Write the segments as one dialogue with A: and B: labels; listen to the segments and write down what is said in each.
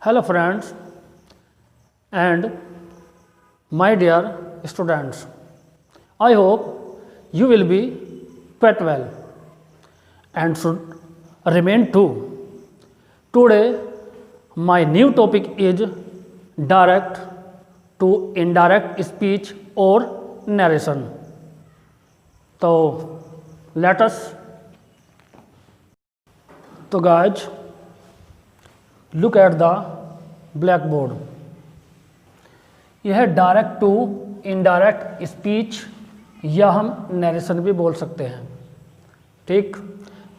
A: Hello friends and my dear students, I hope you will be quite well and should remain too. Today my new topic is direct to indirect speech or narration. So let us. So guys, look at the blackboard. यह direct to indirect speech या हम narration भी बोल सकते हैं। ठीक,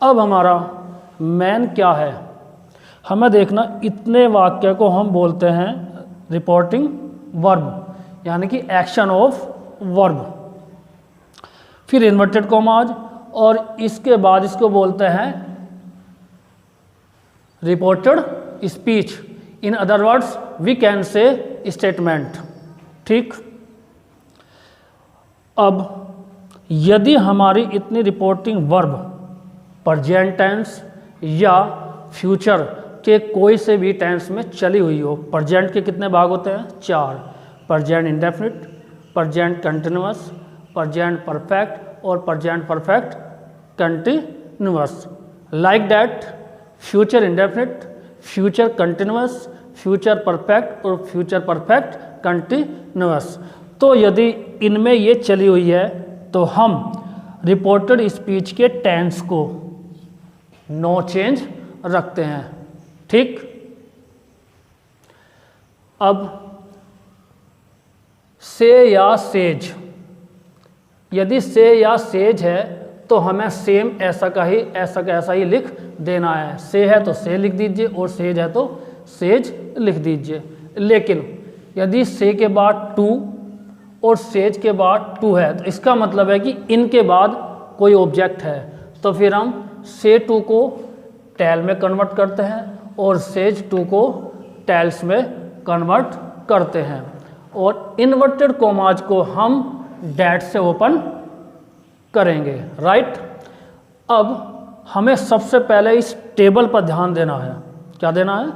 A: अब हमारा मेन क्या है, हमें देखना इतने वाक्य को हम बोलते हैं रिपोर्टिंग वर्ब, यानी कि एक्शन ऑफ वर्ब। फिर इन्वर्टेड कॉमाज और इसके बाद इसको बोलते हैं reported speech. In other words we can say statement. ठीक, अब यदि हमारी इतनी रिपोर्टिंग वर्ब प्रेजेंट टेंस या फ्यूचर के कोई से भी टेंस में चली हुई हो, प्रेजेंट के कितने भाग होते हैं? 4। Present indefinite, present continuous, present perfect और present perfect continuous. Like that future indefinite, future continuous, future perfect और फ्यूचर परफेक्ट कंटिन्यूअस। तो यदि इनमें ये चली हुई है तो हम रिपोर्टेड स्पीच के टेंस को नो चेंज रखते हैं। ठीक, अब से या सेज, यदि से या सेज है तो हमें सेम ऐसा का ऐसा ही लिख देना है। से है तो से लिख दीजिए और सेज है तो सेज लिख दीजिए। लेकिन यदि से के बाद टू और सेज के बाद टू है तो इसका मतलब है कि इनके बाद कोई ऑब्जेक्ट है, तो फिर हम से टू को टेल में कन्वर्ट करते हैं और सेज टू को टेल्स में कन्वर्ट करते हैं। और इन्वर्टेड कॉमाज को हम डैट से ओपन करेंगे। राइट, अब हमें सबसे पहले इस टेबल पर ध्यान देना है। क्या देना है?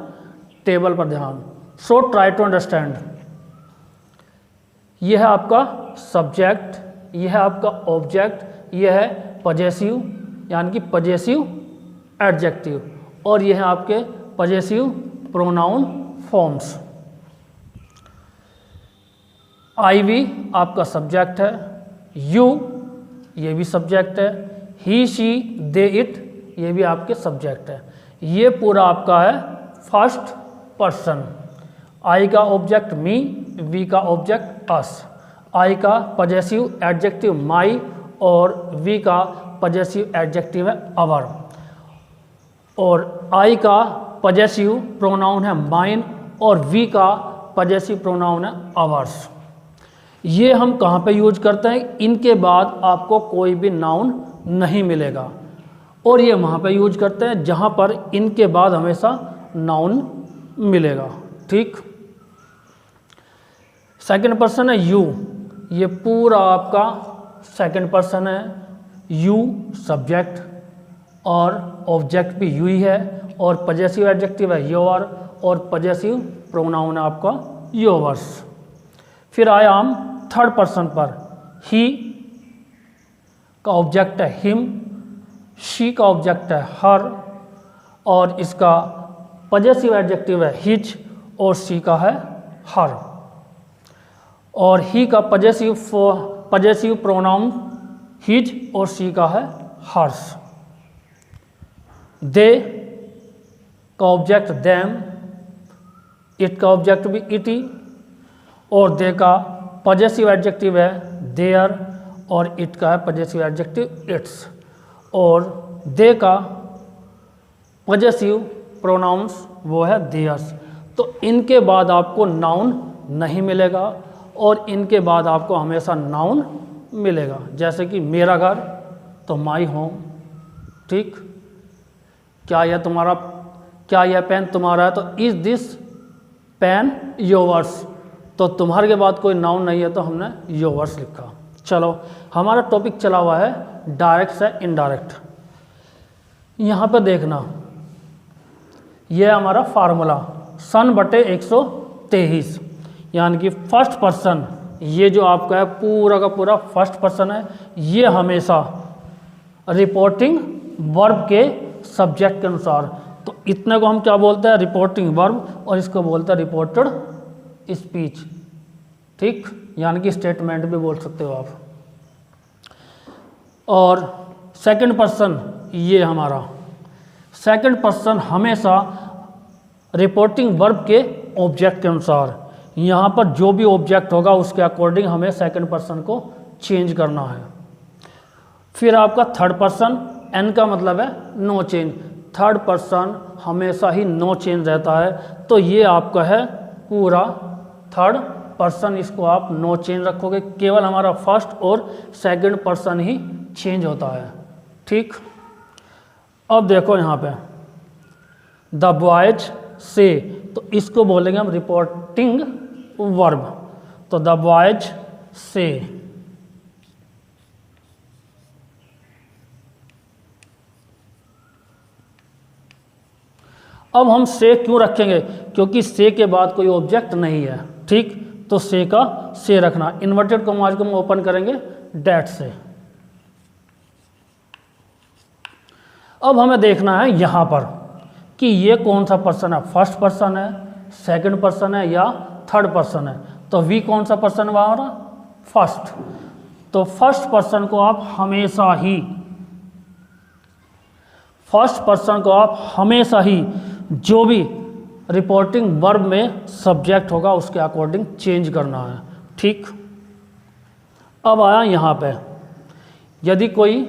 A: टेबल पर ध्यान। So try to understand. यह है आपका सब्जेक्ट, यह है आपका ऑब्जेक्ट, यह है पजेसिव यानी कि पजेसिव एडजेक्टिव, और यह है आपके possessive pronoun forms. I we आपका सब्जेक्ट है, यू ये भी सब्जेक्ट है, ही शी दे इट ये भी आपके सब्जेक्ट है। ये पूरा आपका है फर्स्ट पर्सन। आई का ऑब्जेक्ट मी, वी का ऑब्जेक्ट अस, आई का पजेसिव एडजेक्टिव माई और वी का पजेसिव एडजेक्टिव है अवर, और आई का पजेसिव प्रोनाउन है माइन और वी का पजेसिव प्रोनाउन है अवर्स। ये हम कहाँ पे यूज करते हैं? इनके बाद आपको कोई भी नाउन नहीं मिलेगा, और ये वहाँ पे यूज करते हैं जहाँ पर इनके बाद हमेशा नाउन मिलेगा। ठीक, सेकंड पर्सन है यू, ये पूरा आपका सेकंड पर्सन है। यू सब्जेक्ट और ऑब्जेक्ट भी यू ही है, और पजेसिव एडजेक्टिव है योर और पजेसिव प्रोनाउन है आपका योवर्स। फिर आया हम थर्ड पर्सन पर। ही का ऑब्जेक्ट है हिम, शी का ऑब्जेक्ट है हर, और इसका पजेसिव एडजेक्टिव है हिज और शी का है हर, और ही का पजेसिव प्रोनाउन हिज और शी का है हर्स। दे का ऑब्जेक्ट देम, इट का ऑब्जेक्ट भी इटी, और दे का पजेसिव एडजेक्टिव है देयर और इट का है पजेसिव एडजेक्टिव इट्स, और दे का पजेसिव प्रोनाउंस वो है देयर्स। तो इनके बाद आपको नाउन नहीं मिलेगा और इनके बाद आपको हमेशा नाउन मिलेगा। जैसे कि मेरा घर तो माई होम। ठीक, क्या यह पेन तुम्हारा है तो इज दिस पेन योवर्स। तो तुम्हारे के बाद कोई नाउन नहीं है तो हमने योवर्स लिखा। चलो, हमारा टॉपिक चला हुआ है डायरेक्ट से इनडायरेक्ट। यहाँ पर देखना, यह है हमारा फार्मूला। सन बटे 123, यानी कि फर्स्ट पर्सन, ये जो आपका है पूरा का पूरा फर्स्ट पर्सन है, ये हमेशा रिपोर्टिंग वर्ब के सब्जेक्ट के अनुसार, तो इतने को हम क्या बोलते हैं, रिपोर्टिंग वर्ब, और इसको बोलते हैं रिपोर्टेड स्पीच, ठीक, यानी कि स्टेटमेंट भी बोल सकते हो आप। और सेकंड पर्सन, ये हमारा सेकंड पर्सन हमेशा रिपोर्टिंग वर्ब के ऑब्जेक्ट के अनुसार, यहाँ पर जो भी ऑब्जेक्ट होगा उसके अकॉर्डिंग हमें सेकंड पर्सन को चेंज करना है। फिर आपका थर्ड पर्सन, एन का मतलब है नो चेंज, थर्ड पर्सन हमेशा ही नो चेंज रहता है, तो ये आपका है पूरा थर्ड पर्सन, इसको आप नो चेंज रखोगे, केवल हमारा फर्स्ट और सेकंड पर्सन ही चेंज होता है, ठीक। अब देखो यहाँ पे द बॉयज से, तो इसको बोलेंगे हम रिपोर्टिंग वर्ब, तो द बॉयज से। अब हम से क्यों रखेंगे, क्योंकि से के बाद कोई ऑब्जेक्ट नहीं है, ठीक, तो से का से रखना। इन्वर्टेड कॉमास को हम ओपन करेंगे डैट से। अब हमें देखना है यहाँ पर कि ये कौन सा पर्सन है, फर्स्ट पर्सन है, सेकंड पर्सन है या थर्ड पर्सन है। तो वी कौन सा पर्सन है हमारा, फर्स्ट, तो फर्स्ट पर्सन को आप हमेशा ही, फर्स्ट पर्सन को आप हमेशा ही जो भी रिपोर्टिंग वर्ब में सब्जेक्ट होगा उसके अकॉर्डिंग चेंज करना है, ठीक। अब आया यहाँ पे, यदि कोई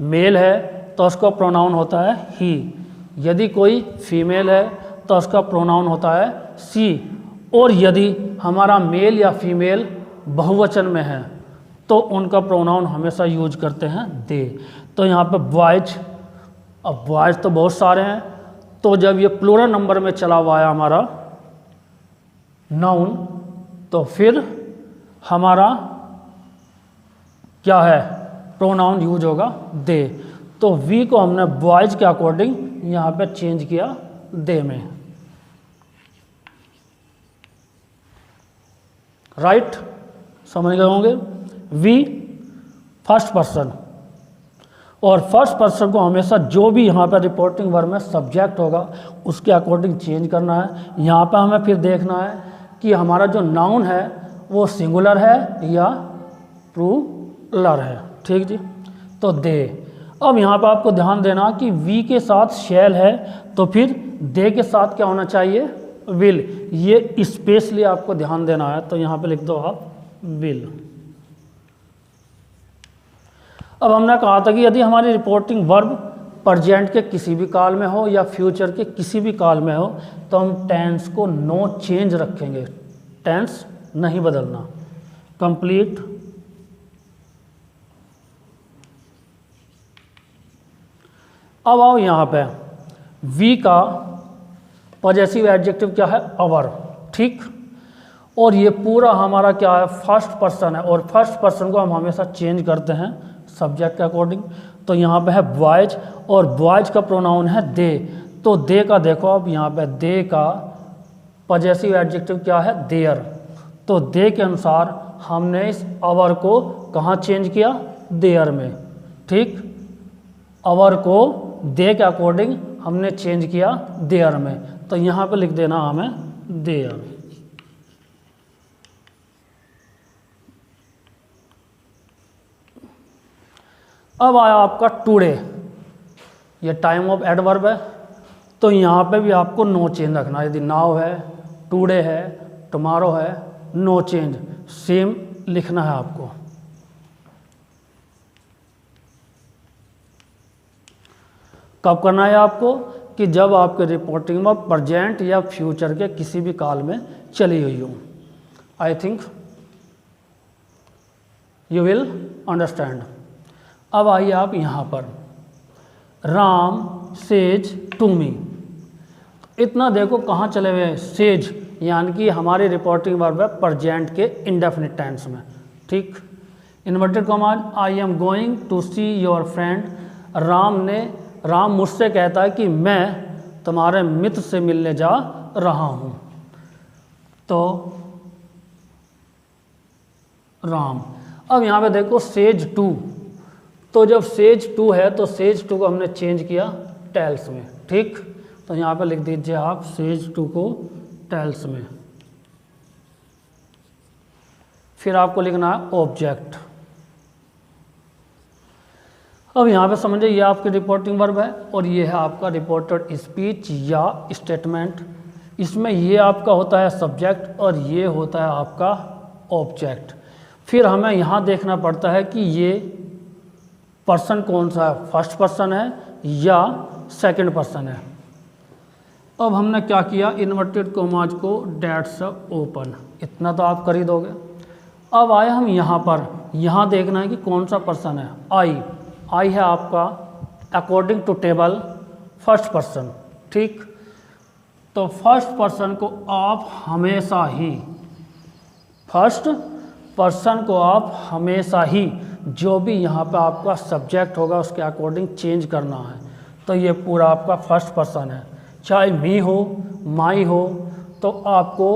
A: मेल है तो उसका प्रोनाउन होता है ही, यदि कोई फीमेल है तो उसका प्रोनाउन होता है सी, और यदि हमारा मेल या फीमेल बहुवचन में है तो उनका प्रोनाउन हमेशा यूज करते हैं दे। तो यहाँ पे बॉयज, अब बॉयज तो बहुत सारे हैं, तो जब ये प्लूरल नंबर में चला हुआ है हमारा नाउन, तो फिर हमारा क्या है, प्रोनाउन यूज होगा दे। तो वी को हमने बॉयज के अकॉर्डिंग यहाँ पे चेंज किया दे में, राइट, समझ गए होंगे। वी फर्स्ट पर्सन, और फर्स्ट पर्सन को हमेशा जो भी यहाँ पर रिपोर्टिंग वर्ब में सब्जेक्ट होगा उसके अकॉर्डिंग चेंज करना है। यहाँ पर हमें फिर देखना है कि हमारा जो नाउन है वो सिंगुलर है या प्लूरल है, ठीक जी। तो दे, अब यहाँ पर आपको ध्यान देना कि वी के साथ शैल है, तो फिर दे के साथ क्या होना चाहिए, विल, ये स्पेशली आपको ध्यान देना है, तो यहाँ पे लिख दो आप विल। अब हमने कहा था कि यदि हमारी रिपोर्टिंग वर्ब प्रेजेंट के किसी भी काल में हो या फ्यूचर के किसी भी काल में हो तो हम टेंस को नो चेंज रखेंगे, टेंस नहीं बदलना, कंप्लीट। अब आओ यहाँ पे, वी का पॉजेसिव एडजेक्टिव क्या है, अवर, ठीक, और ये पूरा हमारा क्या है, फर्स्ट पर्सन है, और फर्स्ट पर्सन को हम हमेशा चेंज करते हैं सब्जेक्ट के अकॉर्डिंग। तो यहाँ पे है बॉयज, और बॉयज का प्रोनाउन है दे, तो दे का देखो अब यहाँ पे दे का पॉजेसिव एडजेक्टिव क्या है, देयर, तो दे के अनुसार हमने इस अवर को कहाँ चेंज किया, देयर में, ठीक, अवर को दे के अकॉर्डिंग हमने चेंज किया देयर में, तो यहाँ पे लिख देना हमें देयर। अब आया आपका टुडे, ये टाइम ऑफ एडवर्ब है, तो यहाँ पे भी आपको नो चेंज रखना, यदि नाउ है, टुडे है, टुमारो है, नो चेंज, सेम लिखना है आपको। कब करना है आपको, कि जब आपके रिपोर्टिंग में प्रेजेंट या फ्यूचर के किसी भी काल में चली हुई हो। आई थिंक यू विल अंडरस्टैंड। अब आइए आप यहाँ पर, राम सेज टू मी, इतना देखो कहाँ चले हुए हैं, सेज, यानी कि हमारी रिपोर्टिंग वर्ब है प्रेजेंट के इंडेफिनिट टेंस में, ठीक। Inverted comma, I am going to see your friend, Ram मुझसे कहता है कि मैं तुम्हारे मित्र से मिलने जा रहा हूँ। तो राम। अब यहाँ पे देखो सेज 2, तो जब सेज 2 है तो सेज 2 को हमने चेंज किया टेल्स में, ठीक। तो यहाँ पे लिख दीजिए आप सेज 2 को टेल्स में। फिर आपको लिखना है ऑब्जेक्ट। अब यहाँ पे समझिए ये आपकी रिपोर्टिंग वर्ब है और ये है आपका रिपोर्टेड स्पीच या स्टेटमेंट। इसमें ये आपका होता है सब्जेक्ट और ये होता है आपका ऑब्जेक्ट। फिर हमें यहाँ देखना पड़ता है कि ये पर्सन कौन सा है, फर्स्ट पर्सन है या सेकंड पर्सन है। अब हमने क्या किया, इन्वर्टेड कोमाज को डैट से ओपन, इतना तो आप कर ही दोगे। अब आए हम यहाँ पर, यहाँ देखना है कि कौन सा पर्सन है। आई है आपका according to table first person, ठीक। तो फर्स्ट पर्सन को आप हमेशा ही, फर्स्ट पर्सन को आप हमेशा ही जो भी यहाँ पे आपका सब्जेक्ट होगा उसके अकॉर्डिंग चेंज करना है। तो ये पूरा आपका फर्स्ट पर्सन है, चाहे मी हो माई हो, तो आपको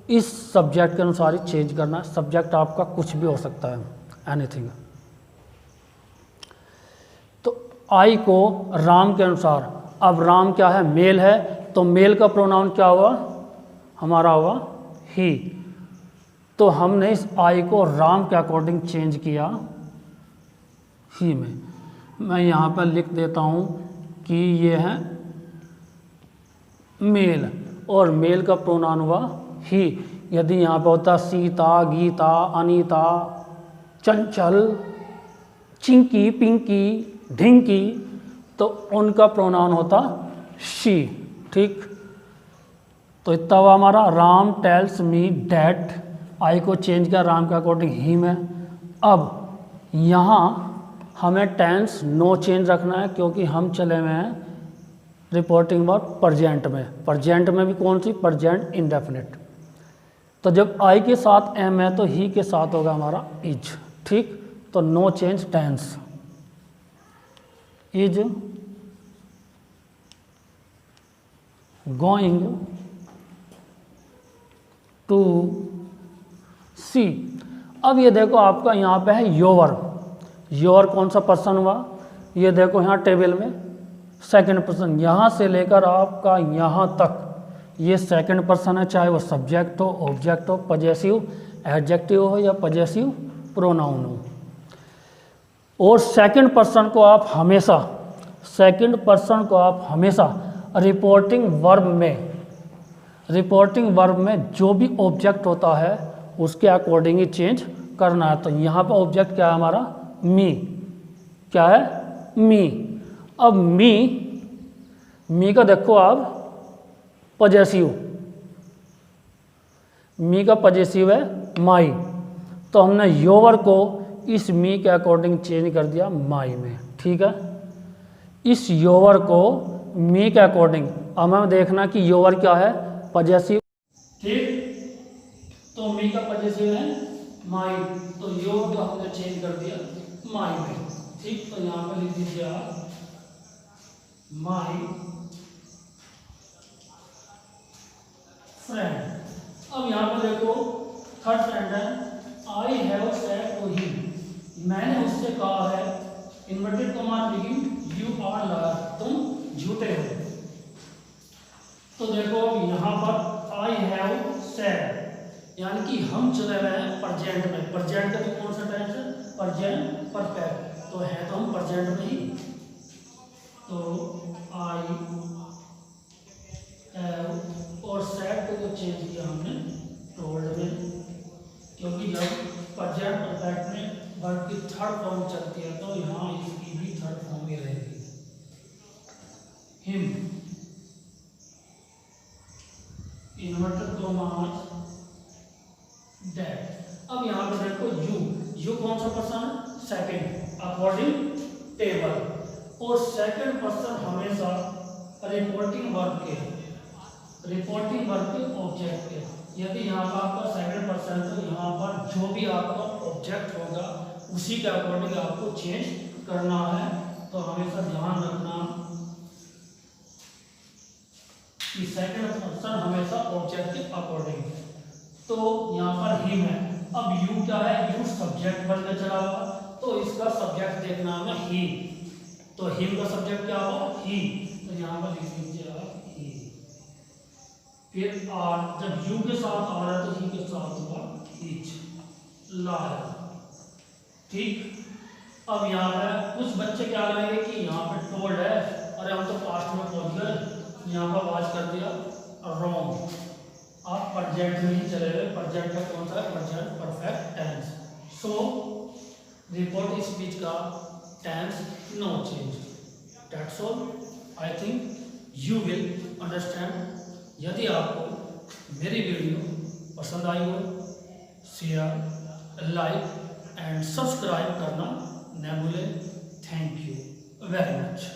A: इस सब्जेक्ट के अनुसार ही चेंज करना है। सब्जेक्ट आपका कुछ भी हो सकता है, एनीथिंग। तो आई को राम के अनुसार, अब राम क्या है, मेल है, तो मेल का प्रोनाउन क्या हुआ, हमारा हुआ ही। तो हमने इस आई को राम के अकॉर्डिंग चेंज किया ही में। मैं यहाँ पर लिख देता हूँ कि ये है मेल और मेल का प्रोनाउन हुआ ही। यदि यहाँ पर होता सीता, गीता, अनीता, चंचल, चिंकी, पिंकी, ढिंकी, तो उनका प्रोनाउन होता शी, ठीक। तो इतना हुआ हमारा राम टेल्स मी डैट, आई को चेंज किया राम के अकॉर्डिंग ही में। अब यहाँ हमें टेंस नो चेंज रखना है क्योंकि हम चले हुए हैं रिपोर्टिंग वर्ब प्रेजेंट में। प्रेजेंट में भी कौन सी, प्रेजेंट इंडेफिनिट। तो जब आई के साथ एम है तो ही के साथ होगा हमारा इज, ठीक। तो no change tense, is going to see. अब ये देखो आपका यहाँ पे है योर। योर कौन सा पर्सन हुआ, ये देखो यहाँ टेबल में सेकंड पर्सन, यहाँ से लेकर आपका यहाँ तक ये सेकंड पर्सन है, चाहे वो सब्जेक्ट हो, ऑब्जेक्ट हो, पजेसिव एडजेक्टिव हो या पजेसिव प्रोनाउन हो। और सेकंड पर्सन को आप हमेशा, सेकंड पर्सन को आप हमेशा रिपोर्टिंग वर्ब में जो भी ऑब्जेक्ट होता है उसके अकॉर्डिंग ही चेंज करना है। तो यहाँ पर ऑब्जेक्ट क्या है हमारा, मी, क्या है, मी। अब मी का देखो आप पजेसिव, मी का पजेसिव है माई, तो हमने योवर को इस मी के अकॉर्डिंग चेंज कर दिया माई में, ठीक है। इस योवर को मी के अकॉर्डिंग, अब हमें देखना कि योवर क्या है, पजेसिव, ठीक। तो मी का पजेसिव है माई, तो योवर को हमने चेंज कर दिया माई में, ठीक। तो यहाँ पर लिख दीजिए आप माई फ्रेंड। अब यहाँ पर देखो थर्ड फ्रेंड है, I have said to him, मैंने उससे कहा है, inverted comma begin, you are liar, तुम झूठे हो। तो देखो यहाँ पर आई हैव सेड यानी कि हम चले गए हैं प्रेजेंट में। प्रेजेंट का भी कौन सा टेंस है, प्रेजेंट परफेक्ट, तो है तो हम प्रेजेंट में ही। तो आई हैव और सेड को चेंज किया हमने टोल्ड में, क्योंकि जब प्रेजेंट परफेक्ट में वर्ब की थर्ड फॉर्म चलती है तो यहाँ इसकी भी थर्ड फॉर्म ही रहेगी, हिम, इन्वर्टेड कॉमास दैट। अब यहाँ पे देखो यू कौन सा पर्सन है, सेकंड, अकॉर्डिंग टेबल, और सेकंड पर्सन हमेशा रिपोर्टिंग वर्ब के ऑब्जेक्ट के। यदि यहाँ पर आपका सेकंड पर्सन तो यहाँ पर जो भी आपका ऑब्जेक्ट होगा उसी के अकॉर्डिंग आपको चेंज करना है। तो हमेशा ध्यान रखना कि सेकंड पर्सन हमेशा ऑब्जेक्ट के अकॉर्डिंग। तो यहाँ पर हिम है, अब यू क्या है, यू सब्जेक्ट बनकर चला हुआ, तो इसका सब्जेक्ट देखना है ही, तो हिम का सब्जेक्ट क्या होगा, ही, तो यहाँ पर लिख लीजिए आप ही। फिर आर, जब यू के साथ आ रहा है तो ही के साथ होगा ईच, ला है, ठीक। अब यहाँ पे कुछ बच्चे क्या करेंगे कि यहाँ पे टोल्ड है, अरे हम तो पास्ट में पहुंच गए, यहाँ पर वाच कर दिया रॉन्ग, आप प्रेजेंट में ही चले गए, प्रेजेंट का कौन सा है, present perfect tense. So report speech का tense no change, that's all. I think you will understand. यदि आपको मेरी वीडियो पसंद आई हो, शेयर, लाइक एंड सब्सक्राइब करना न भूलें। Thank you very much.